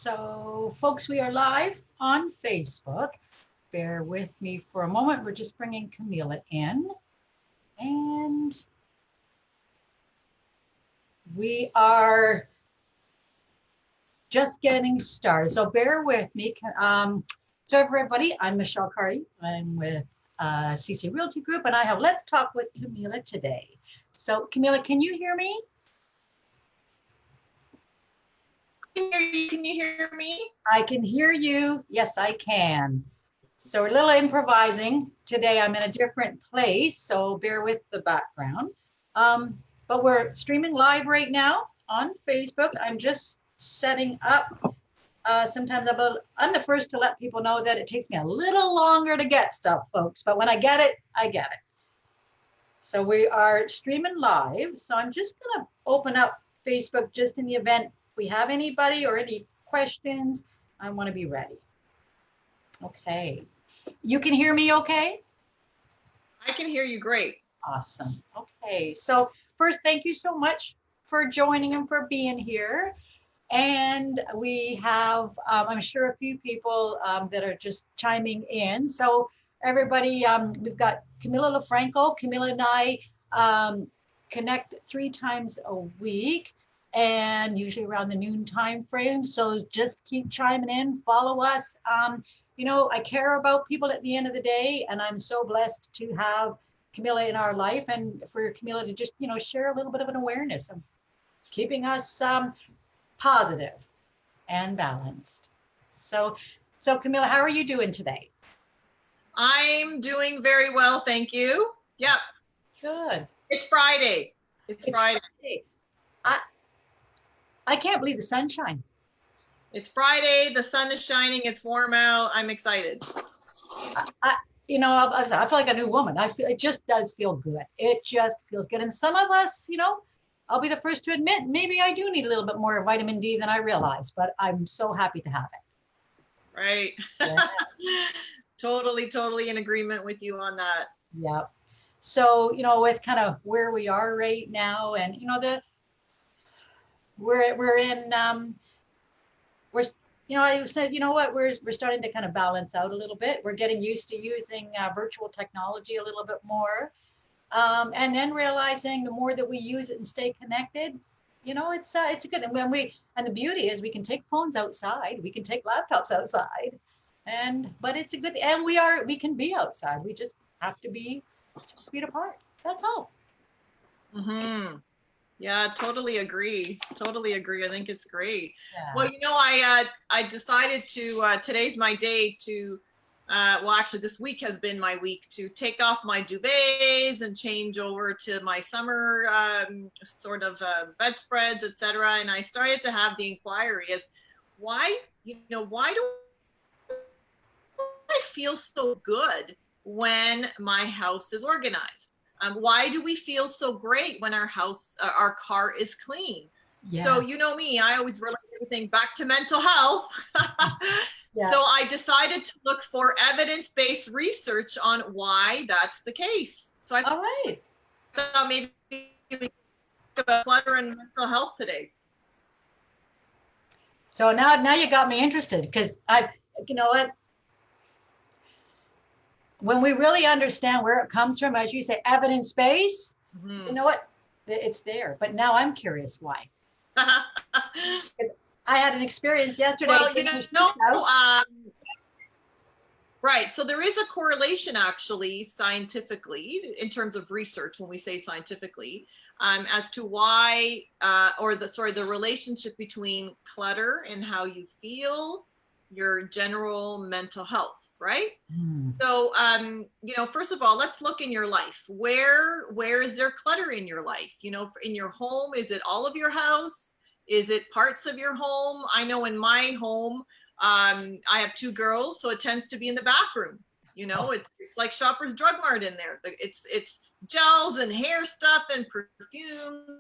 So, folks, we are live on Facebook. Bear with me for a moment. We're just bringing Camilla in, and we are just getting started. So, bear with me. So, everybody, I'm Michelle Carty. I'm with CC Realty Group, and I have Let's Talk with Camilla today. So, Camilla, can you hear me? Can you hear me? I can hear you. Yes, I can. So we're a little improvising. Today I'm in a different place, so bear with the background. But we're streaming live right now on Facebook. I'm just setting up. Sometimes I'm the first to let people know that it takes me a little longer to get stuff, folks. But when I get it, I get it. So we are streaming live. So I'm just going to open up Facebook just in the event we have anybody or any questions. I want to be ready. Okay. You can hear me okay? I can hear you great. Awesome. Okay. So first, thank you so much for joining and for being here. And we have, I'm sure, a few people that are just chiming in. So everybody, we've got Camilla LaFranco. Camilla and I connect 3 times a week, and usually around the noon time frame. So just keep chiming in, follow us. You know, I care about people at the end of the day, and I'm so blessed to have Camilla in our life, and for Camilla to just, you know, share a little bit of an awareness of keeping us positive and balanced. So Camilla, how are you doing today? I'm doing very well, thank you. Yep. Good. It's Friday. It's Friday. I can't believe the sunshine. It's Friday. The sun is shining. It's warm out. I'm excited. You know, I feel like a new woman. I feel it just does feel good. It just feels good. And some of us, you know, I'll be the first to admit, maybe I do need a little bit more vitamin D than I realize, but I'm so happy to have it. Right. Yeah. Totally in agreement with you on that. Yeah. So, you know, with kind of where we are right now, and you know, we're in we're you know, I said, you know what, we're starting to kind of balance out a little bit. We're getting used to using virtual technology a little bit more. And then realizing the more that we use it and stay connected, you know, it's a good thing. And the beauty is we can take phones outside, we can take laptops outside, but it's a good, and we can be outside. We just have to be 6 feet apart. That's all. Mm-hmm. Yeah, totally agree. I think it's great. Yeah. Well, you know, I decided to, today's my day to, well, actually this week has been my week to take off my duvets and change over to my summer sort of bedspreads, etc. And I started to have the inquiry as why do I feel so good when my house is organized? Why do we feel so great when our car is clean? Yeah. So you know me, I always relate everything back to mental health. Yeah. So I decided to look for evidence-based research on why that's the case. So I thought maybe we could talk about clutter and mental health today. So now you got me interested, because you know what? When we really understand where it comes from, as you say, evidence-based, you know what? It's there. But now I'm curious why. I had an experience yesterday. Well, you know, right. So there is a correlation actually scientifically in terms of research when we say scientifically as to why the relationship between clutter and how you feel, your general mental health, right? So, you know, first of all, let's look in your life. Where is there clutter in your life? You know, in your home, is it all of your house? Is it parts of your home? I know in my home, I have 2 girls, so it tends to be in the bathroom. You know, it's like Shoppers Drug Mart in there. It's gels and hair stuff and perfumes,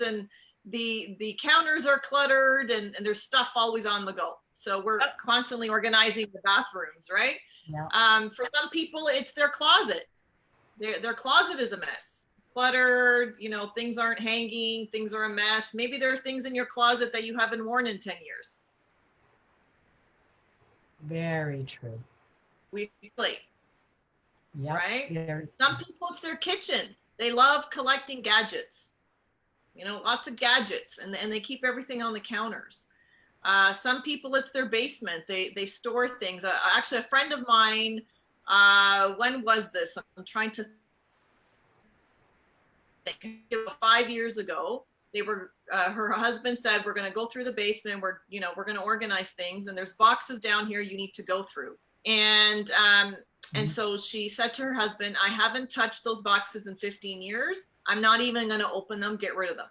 and the counters are cluttered, and there's stuff always on the go. So we're constantly organizing the bathrooms, right? Yeah. For some people, it's their closet. Their closet is a mess. Cluttered, you know, things aren't hanging, things are a mess. Maybe there are things in your closet that you haven't worn in 10 years. Very true. We play, Yep. right? Very Some true. people, it's their kitchen. They love collecting gadgets, lots of gadgets, and they keep everything on the counters. Some people, it's their basement. They store things. Actually, a friend of mine, when was this? I'm trying to think. 5 years ago, they were. Her husband said, "We're going to go through the basement. We're going to organize things, and there's boxes down here you need to go through." And so she said to her husband, "I haven't touched those boxes in 15 years. I'm not even going to open them. Get rid of them."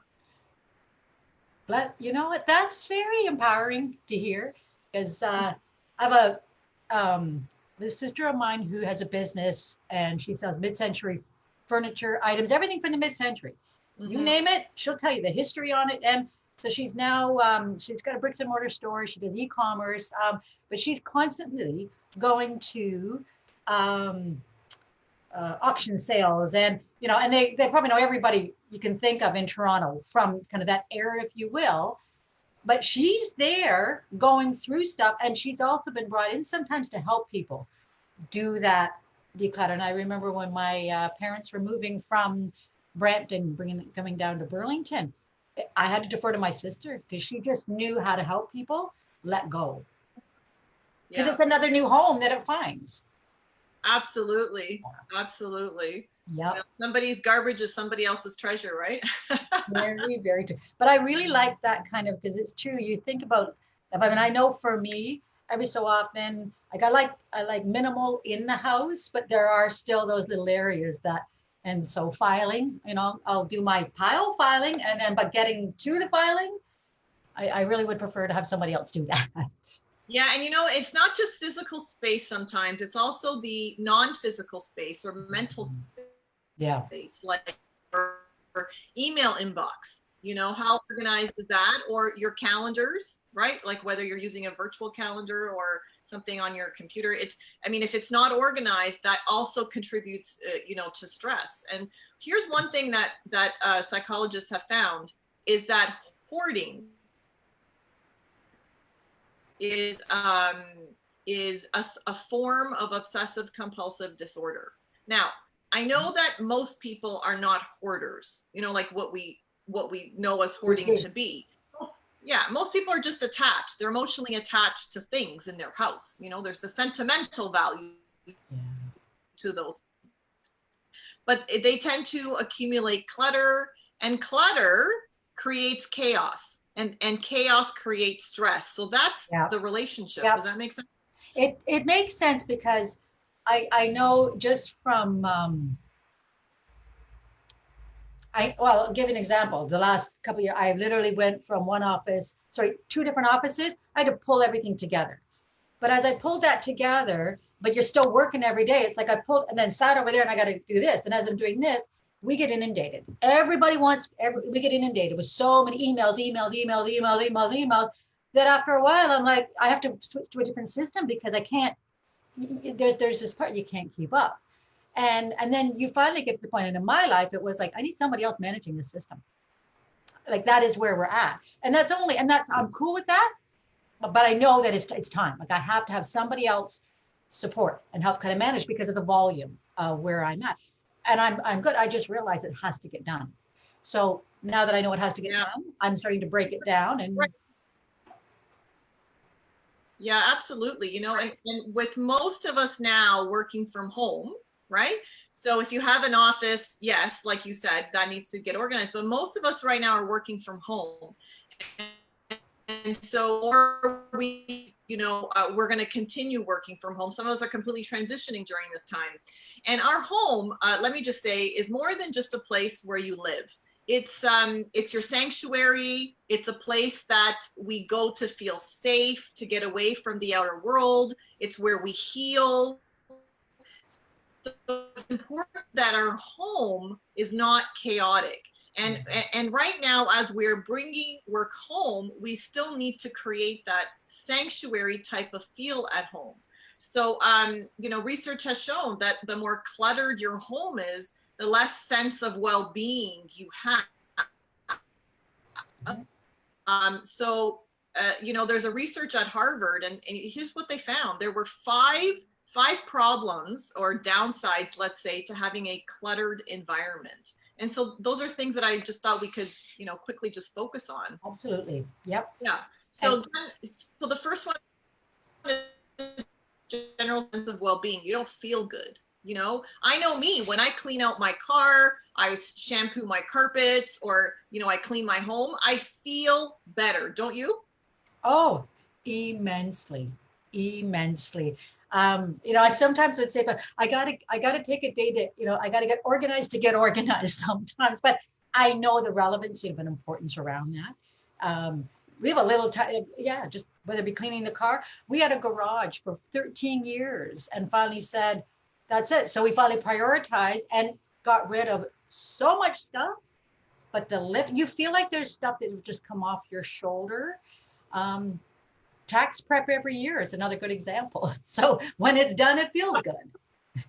But you know what? That's very empowering to hear because I have a this sister of mine who has a business and she sells mid-century furniture items, everything from the mid-century. You Mm-hmm. name it, she'll tell you the history on it. And so she's now she's got a bricks and mortar store. She does e-commerce, but she's constantly going to um, auction sales and and they probably know everybody you can think of in Toronto from kind of that era, if you will. But she's there going through stuff, and she's also been brought in sometimes to help people do that declutter. And I remember when my parents were moving from Brampton, coming down to Burlington, I had to defer to my sister because she just knew how to help people let go because Yeah. it's another new home that it finds. Absolutely. Absolutely. Yep. Somebody's garbage is somebody else's treasure, right? Very, very true. But I really like that kind of because it's true. You think about if I mean I know for me, every so often, like I like minimal in the house, but there are still those little areas that and so filing, I'll do my pile filing and then but getting to the filing, I really would prefer to have somebody else do that. Yeah, and it's not just physical space sometimes, it's also the non-physical space or mental Yeah. space, like or email inbox. How organized is that? Or your calendars, right? Like whether you're using a virtual calendar or something on your computer. If it's not organized, that also contributes, to stress. And here's one thing that psychologists have found is that hoarding is a form of obsessive compulsive disorder. Now, I know that most people are not hoarders, like what we know as hoarding to be. Yeah, most people are just attached. They're emotionally attached to things in their house. There's a sentimental value Yeah. to those, but they tend to accumulate clutter, and clutter creates chaos, and chaos creates stress. So that's Yeah. the relationship. Yeah. Does that make sense? It makes sense because I know just from well, I'll give an example. The last couple of years, I literally went from one office, sorry, two different offices. I had to pull everything together. But as I pulled that together, but you're still working every day. It's like I pulled and then sat over there and I got to do this. And as I'm doing this, we get inundated. We get inundated with so many emails, that after a while, I'm like, I have to switch to a different system because I can't, there's this part you can't keep up. And then you finally get to the point, and in my life, it was like, I need somebody else managing the system. Like that is where we're at. I'm cool with that, but I know that it's time. Like I have to have somebody else support and help kind of manage because of the volume where I'm at. And I'm good. I just realized it has to get done. So now that I know it has to get Yeah. done, I'm starting to break it down Right. and Yeah, absolutely. And with most of us now working from home, right? So if you have an office, yes, like you said, that needs to get organized. But most of us right now are working from home. And so, or we're going to continue working from home. Some of us are completely transitioning during this time. And our home, let me just say, is more than just a place where you live. It's your sanctuary. It's a place that we go to feel safe, to get away from the outer world. It's where we heal. So it's important that our home is not chaotic. And right now, as we're bringing work home, we still need to create that sanctuary type of feel at home. So research has shown that the more cluttered your home is, the less sense of well-being you have. So there's a research at Harvard, and here's what they found. There were five problems or downsides, let's say, to having a cluttered environment. And so those are things that I just thought we could, quickly just focus on. Absolutely. Yep. Yeah. So the first one is general sense of well-being. You don't feel good. I know me, when I clean out my car, I shampoo my carpets, or, I clean my home, I feel better. Don't you? Oh, immensely, immensely. I sometimes would say, but I gotta take a day to, I gotta get organized to get organized sometimes, but I know the relevancy of an importance around that. We have a little time, yeah, just whether it be cleaning the car. We had a garage for 13 years and finally said, that's it. So we finally prioritized and got rid of so much stuff, but the lift, you feel like there's stuff that will just come off your shoulder. Tax prep every year is another good example. So when it's done, it feels good.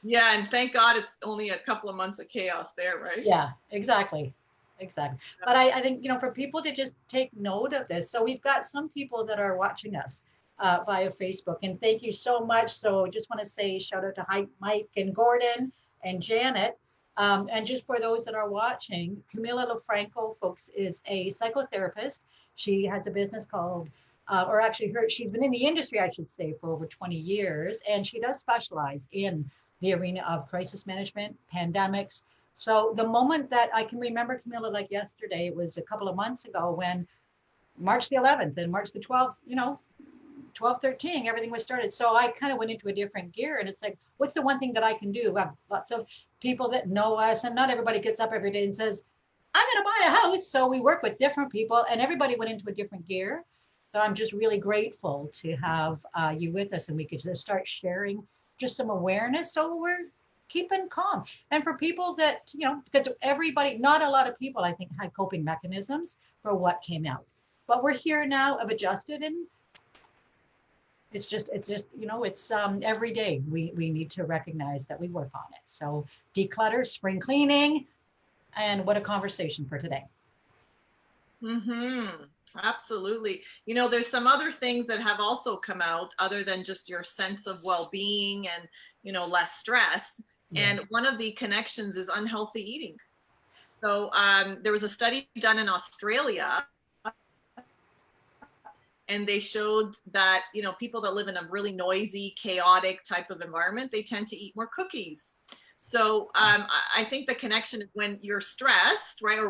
Yeah, and thank God it's only a couple of months of chaos there, right? Yeah, exactly. Exactly. But I think, for people to just take note of this. So we've got some people that are watching us via Facebook, and thank you so much. So just want to say shout out to Mike and Gordon and Janet. And just for those that are watching, Camilla LaFranco, folks, is a psychotherapist. She has a business called, or actually she's been in the industry, I should say, for over 20 years. And she does specialize in the arena of crisis management, pandemics. So the moment that I can remember, Camilla, like yesterday, it was a couple of months ago when March the 11th and March the 12th, 12/13, everything was started. So I kind of went into a different gear, and it's like, what's the one thing that I can do? We have lots of people that know us, and not everybody gets up every day and says, I'm going to buy a house. So we work with different people, and everybody went into a different gear. So I'm just really grateful to have you with us, and we could just start sharing just some awareness. So we're keeping calm. And for people that, because everybody, not a lot of people, I think, had coping mechanisms for what came out. But we're here now, have adjusted, and it's just it's every day we need to recognize that we work on it. So declutter, spring cleaning, and what a conversation for today. Absolutely. There's some other things that have also come out other than just your sense of well-being and less stress. Yeah. And one of the connections is unhealthy eating. So there was a study done in Australia, and they showed that, people that live in a really noisy, chaotic type of environment, they tend to eat more cookies. So I think the connection is when you're stressed, right? Or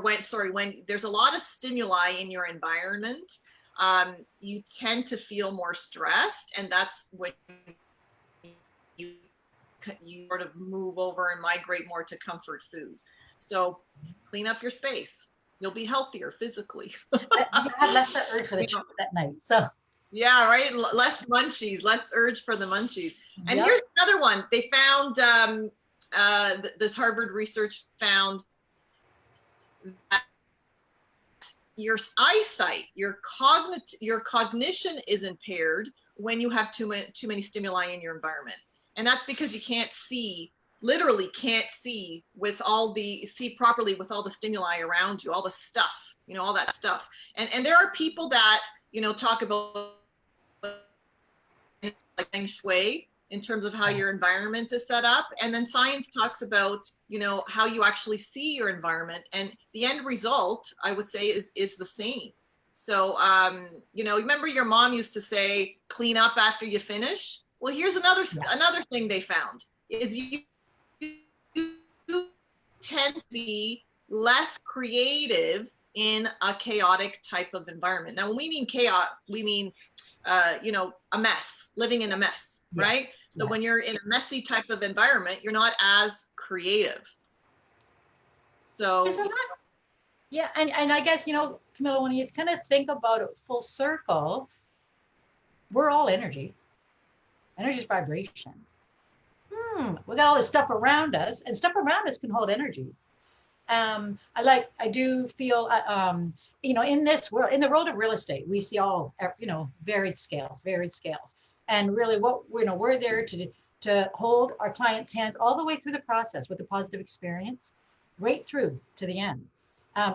when there's a lot of stimuli in your environment, you tend to feel more stressed. And that's when you sort of move over and migrate more to comfort food. So clean up your space. You'll be healthier physically. You have less the urge for the chocolate at night. So yeah, right. Less munchies, less urge for the munchies. And yep. Here's another one. They found this Harvard research found that your eyesight, your cognition is impaired when you have too many stimuli in your environment, and that's because you can't see. Literally can't see properly with all the stimuli around you, all the stuff, all that stuff. And there are people that, talk about like feng shui in terms of how your environment is set up. And then science talks about, how you actually see your environment. And the end result, I would say, is the same. So, remember your mom used to say, clean up after you finish? Well, here's another thing they found is you tend to be less creative in a chaotic type of environment. Now, when we mean chaos, we mean, a mess, living in a mess, right? So when you're in a messy type of environment, you're not as creative. So, yeah. And I guess, Camilla, when you kind of think about it full circle, we're all energy. Energy is vibration. We got all this stuff around us, and stuff around us can hold energy. I do feel, in this world, in the world of real estate, we see all, varied scales. And really we're there to hold our clients' hands all the way through the process with a positive experience, right through to the end.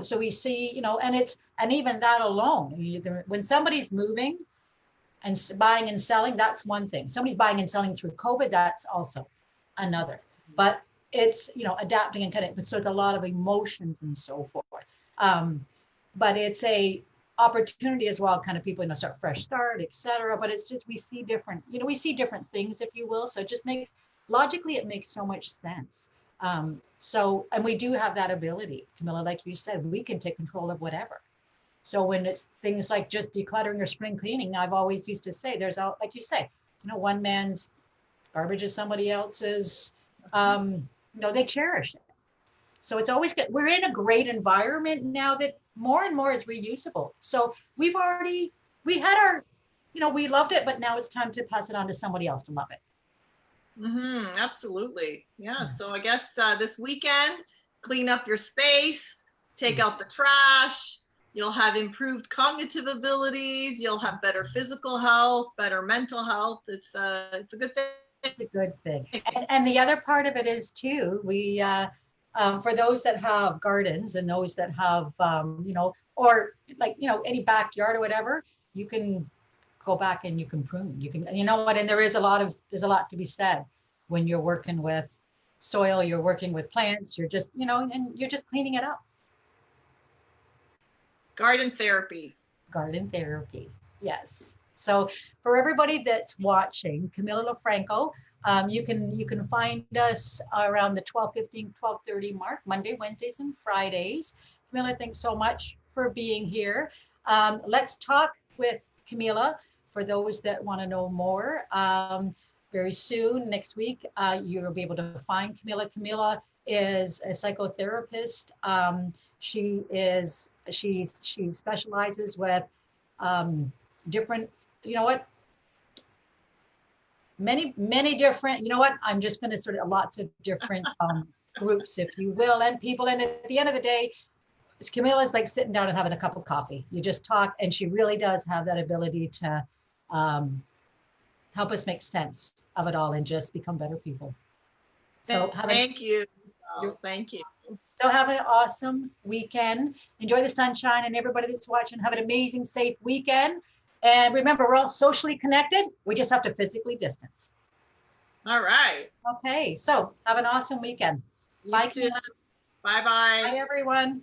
So we see, and it's And even that alone, when somebody's moving and buying and selling, that's one thing. Somebody's buying and selling through COVID, that's also another. But it's, adapting and kind of, so it's a lot of emotions and so forth. But it's a opportunity as well, kind of people, start fresh start, etc. But it's just, we see different things, if you will. So it just logically, it makes so much sense. And we do have that ability, Camilla, like you said, we can take control of whatever. So when it's things like just decluttering or spring cleaning, I've always used to say, like you say, one man's garbage is somebody else's. They cherish it. So it's always good. We're in a great environment now that more and more is reusable. So we had our, we loved it, but now it's time to pass it on to somebody else to love it. Absolutely. Yeah. So I guess this weekend, clean up your space, take out the trash. You'll have improved cognitive abilities. You'll have better physical health, better mental health. It's a good thing. It's a good thing. And the other part of it is too, we, for those that have gardens and those that have, or like, any backyard or whatever, you can go back and you can prune. You can, and there's a lot to be said when you're working with soil, you're working with plants, you're just, and you're just cleaning it up. Garden therapy. Garden therapy. Yes. So for everybody that's watching, Camilla LaFranco, you can find us around the 12:15, 12:30 mark, Monday, Wednesdays, and Fridays. Camilla, thanks so much for being here. Let's talk with Camilla for those that want to know more. Very soon, next week, you'll be able to find Camilla. Camilla is a psychotherapist. She specializes with different, many different, I'm just going to sort of lots of different groups, if you will, and people. And at the end of the day, Camilla's like sitting down and having a cup of coffee. You just talk, and she really does have that ability to help us make sense of it all and just become better people. So thank you. Thank you. So have an awesome weekend. Enjoy the sunshine, and everybody that's watching, have an amazing, safe weekend. And remember, we're all socially connected. We just have to physically distance. All right. Okay. So have an awesome weekend. Bye, Camilla. Bye-bye. Bye, everyone.